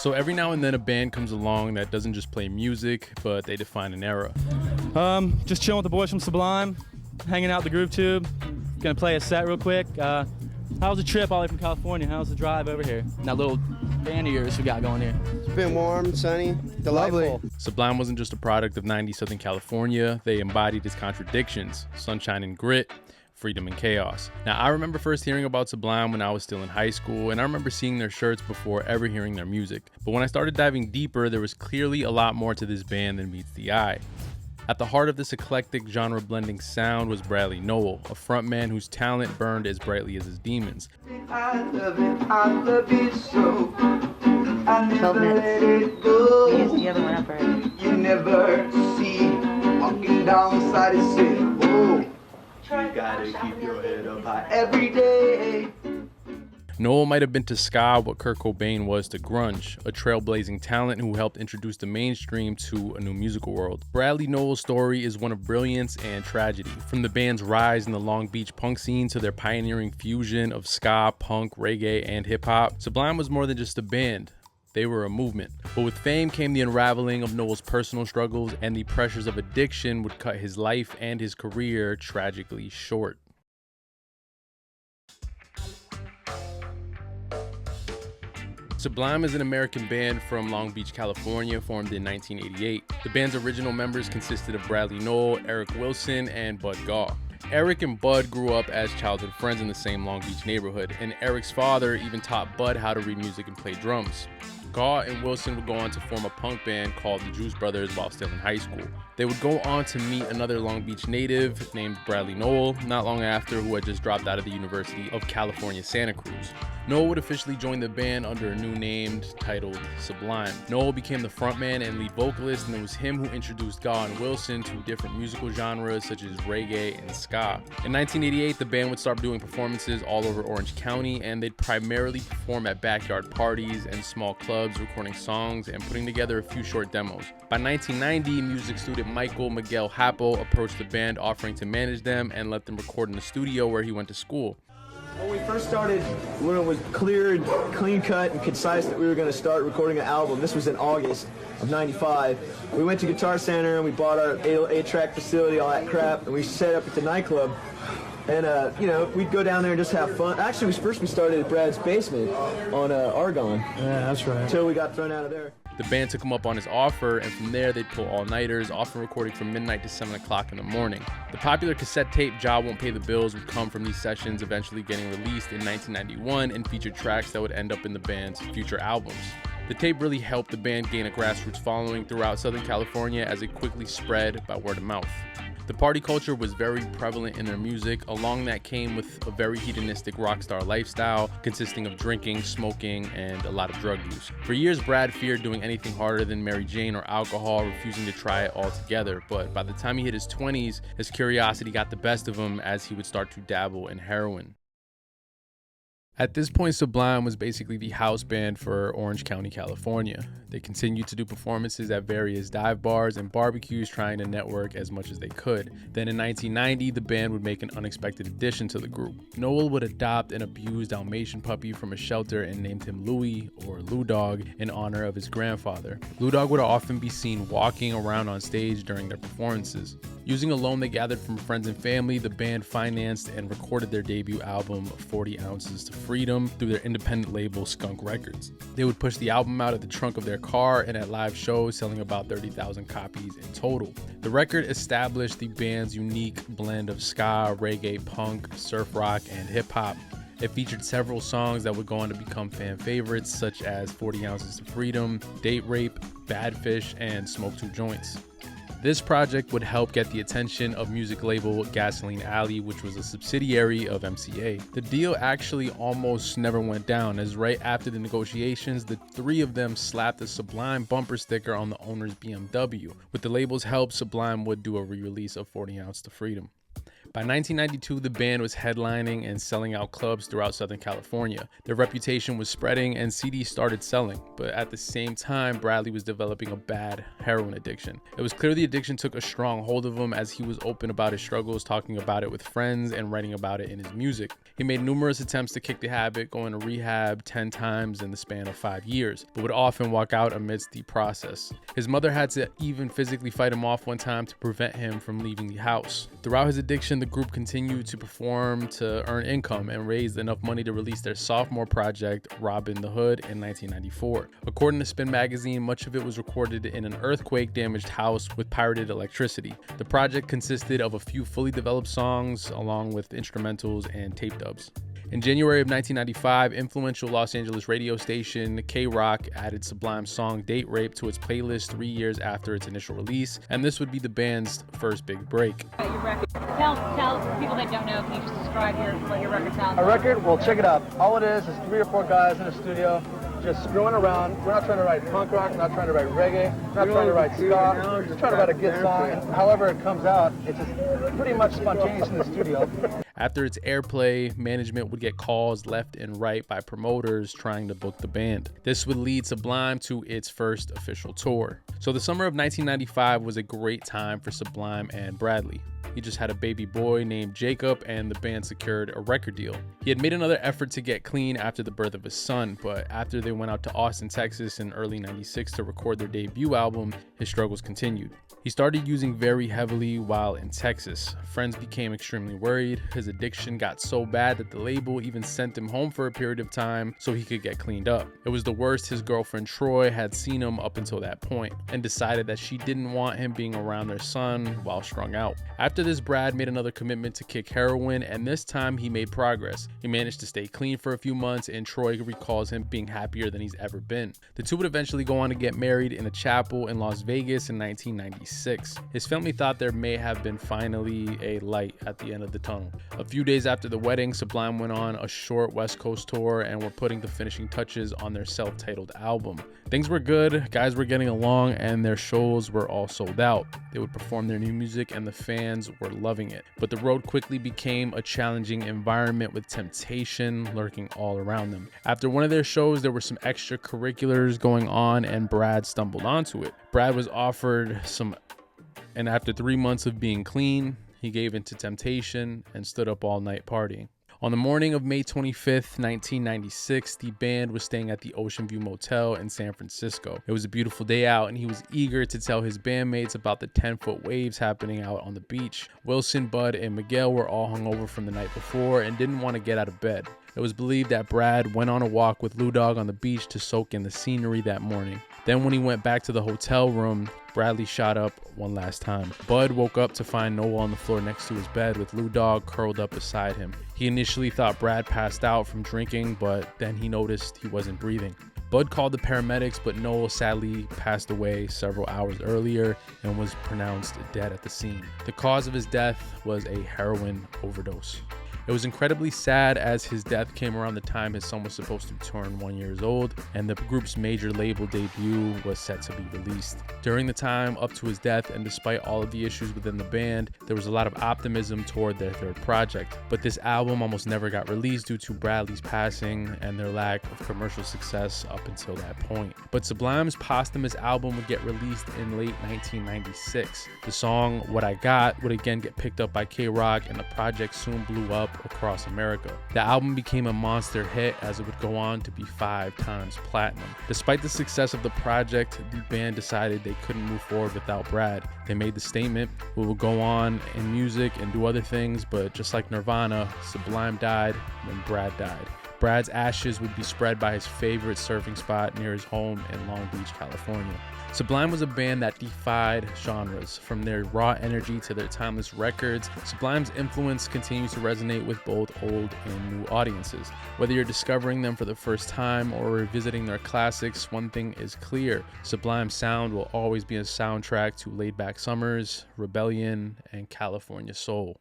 So every now and then a band comes along that doesn't just play music, but they define an era. Just chilling with the boys from Sublime, hanging out the Groove Tube. Gonna play a set real quick. How was the trip all the way from California? How was the drive over here? That little band of yours we got going here. It's been warm, sunny, delightful. Sublime wasn't just a product of 90s Southern California. They embodied its contradictions: sunshine and grit, freedom and chaos. Now, I remember first hearing about Sublime when I was still in high school, and I remember seeing their shirts before ever hearing their music. But when I started diving deeper, there was clearly a lot more to this band than meets the eye. At the heart of this eclectic genre-blending sound was Bradley Nowell, a frontman whose talent burned as brightly as his demons. I love it so. I never let it go. We used the other one up already. You never see walking down side and say, oh, you gotta keep your head up high every day. Nowell might have been to ska what Kurt Cobain was to grunge, a trailblazing talent who helped introduce the mainstream to a new musical world. Bradley Nowell's story is one of brilliance and tragedy. From the band's rise in the Long Beach punk scene to their pioneering fusion of ska, punk, reggae, and hip-hop, Sublime was more than just a band. They were a movement. But with fame came the unraveling of Nowell's personal struggles, and the pressures of addiction would cut his life and his career tragically short. Sublime is an American band from Long Beach, California, formed in 1988. The band's original members consisted of Bradley Nowell, Eric Wilson, and Bud Gaw. Eric and Bud grew up as childhood friends in the same Long Beach neighborhood, and Eric's father even taught Bud how to read music and play drums. Gaw and Wilson would go on to form a punk band called the Juice Brothers while still in high school. They would go on to meet another Long Beach native named Bradley Nowell not long after, who had just dropped out of the University of California, Santa Cruz. Nowell would officially join the band under a new name titled Sublime. Nowell became the frontman and lead vocalist, and it was him who introduced Gaw and Wilson to different musical genres such as reggae and ska. In 1988, the band would start doing performances all over Orange County, and they'd primarily perform at backyard parties and small clubs, recording songs and putting together a few short demos. By 1990, music student Michael Miguel Happel approached the band offering to manage them and let them record in the studio where he went to school. When we first started, when it was cleared, clean cut, and concise that we were going to start recording an album, this was in August of '95. We went to Guitar Center and we bought our 8-track facility, all that crap, and we set up at the nightclub. And, we'd go down there and just have fun. Actually, we started at Brad's basement on Argonne. Yeah, that's right. Until we got thrown out of there. The band took him up on his offer, and from there they'd pull all-nighters, often recording from midnight to 7 o'clock in the morning. The popular cassette tape "Jah Won't Pay the Bills" would come from these sessions, eventually getting released in 1991 and featured tracks that would end up in the band's future albums. The tape really helped the band gain a grassroots following throughout Southern California as it quickly spread by word of mouth. The party culture was very prevalent in their music. Along that came with a very hedonistic rock star lifestyle consisting of drinking, smoking, and a lot of drug use. For years, Brad feared doing anything harder than Mary Jane or alcohol, refusing to try it altogether. But by the time he hit his 20s, his curiosity got the best of him as he would start to dabble in heroin. At this point, Sublime was basically the house band for Orange County, California. They continued to do performances at various dive bars and barbecues, trying to network as much as they could. Then in 1990, the band would make an unexpected addition to the group. Nowell would adopt an abused Dalmatian puppy from a shelter and named him Louie, or Lou Dog, in honor of his grandfather. Lou Dog would often be seen walking around on stage during their performances. Using a loan they gathered from friends and family, the band financed and recorded their debut album, 40 Ounces to Freedom, through their independent label, Skunk Records. They would push the album out of the trunk of their car and at live shows, selling about 30,000 copies in total. The record established the band's unique blend of ska, reggae, punk, surf rock, and hip-hop. It featured several songs that would go on to become fan favorites, such as 40 Ounces to Freedom, Date Rape, Bad Fish, and Smoke Two Joints. This project would help get the attention of music label Gasoline Alley, which was a subsidiary of MCA. The deal actually almost never went down, as right after the negotiations, the three of them slapped a Sublime bumper sticker on the owner's BMW. With the label's help, Sublime would do a re-release of 40 Ounce to Freedom. By 1992, the band was headlining and selling out clubs throughout Southern California. Their reputation was spreading and CDs started selling, but at the same time, Bradley was developing a bad heroin addiction. It was clear the addiction took a strong hold of him, as he was open about his struggles, talking about it with friends and writing about it in his music. He made numerous attempts to kick the habit, going to rehab 10 times in the span of 5 years, but would often walk out amidst the process. His mother had to even physically fight him off one time to prevent him from leaving the house. Throughout his addiction, the group continued to perform to earn income and raised enough money to release their sophomore project, Robin the Hood, in 1994. According to Spin magazine, much of it was recorded in an earthquake-damaged house with pirated electricity. The project consisted of a few fully developed songs along with instrumentals and tape dubs. In January of 1995, influential Los Angeles radio station K-Rock added Sublime's song Date Rape to its playlist 3 years after its initial release, and this would be the band's first big break. Your record. Tell people that don't know, can you just describe what your record sounds like? A record, well, check it out. All it is 3 or 4 guys in a studio just screwing around. We're not trying to write punk rock, we're not trying to write reggae, we're not trying to write ska, we're just trying to write a good song. And however it comes out, it's just pretty much spontaneous in the studio. After its airplay, management would get calls left and right by promoters trying to book the band. This would lead Sublime to its first official tour. So the summer of 1995 was a great time for Sublime and Bradley. He just had a baby boy named Jacob, and the band secured a record deal. He had made another effort to get clean after the birth of his son, but after they went out to Austin, Texas in early '96 to record their debut album, his struggles continued. He started using very heavily while in Texas. Friends became extremely worried. His addiction got so bad that the label even sent him home for a period of time so he could get cleaned up. It was the worst his girlfriend Troy had seen him up until that point, and decided that she didn't want him being around their son while strung out. After this, Brad made another commitment to kick heroin, and this time he made progress. He managed to stay clean for a few months, and Troy recalls him being happier than he's ever been. The two would eventually go on to get married in a chapel in Las Vegas in 1996. His family thought there may have been finally a light at the end of the tunnel. A few days after the wedding, Sublime went on a short West Coast tour and were putting the finishing touches on their self-titled album. Things were good, guys were getting along, and their shows were all sold out. They would perform their new music and the fans were loving it. But the road quickly became a challenging environment with temptation lurking all around them. After one of their shows, there were some extracurriculars going on and Brad stumbled onto it. Brad was offered some, and after 3 months of being clean, he gave in to temptation and stood up all night partying. On the morning of May 25th, 1996, the band was staying at the Ocean View Motel in San Francisco. It was a beautiful day out, and he was eager to tell his bandmates about the 10-foot waves happening out on the beach. Wilson, Bud, and Miguel were all hungover from the night before and didn't want to get out of bed. It was believed that Brad went on a walk with Lou Dog on the beach to soak in the scenery that morning. Then when he went back to the hotel room, Bradley shot up one last time. Bud woke up to find Noah on the floor next to his bed with Lou Dog curled up beside him. He initially thought Brad passed out from drinking, but then he noticed he wasn't breathing. Bud called the paramedics, but Noel sadly passed away several hours earlier and was pronounced dead at the scene. The cause of his death was a heroin overdose. It was incredibly sad, as his death came around the time his son was supposed to turn 1 year old, and the group's major label debut was set to be released. During the time up to his death, and despite all of the issues within the band, there was a lot of optimism toward their third project. But this album almost never got released due to Bradley's passing and their lack of commercial success up until that point. But Sublime's posthumous album would get released in late 1996. The song What I Got would again get picked up by K-Rock, and the project soon blew up across America. The album became a monster hit, as it would go on to be 5 times platinum. Despite the success of the project, the band decided they couldn't move forward without Brad. They made the statement, "We will go on in music and do other things, but just like Nirvana, Sublime died when Brad died." Brad's ashes would be spread by his favorite surfing spot near his home in Long Beach, California. Sublime was a band that defied genres. From their raw energy to their timeless records, Sublime's influence continues to resonate with both old and new audiences. Whether you're discovering them for the first time or revisiting their classics, one thing is clear: Sublime's sound will always be a soundtrack to laid-back summers, rebellion, and California soul.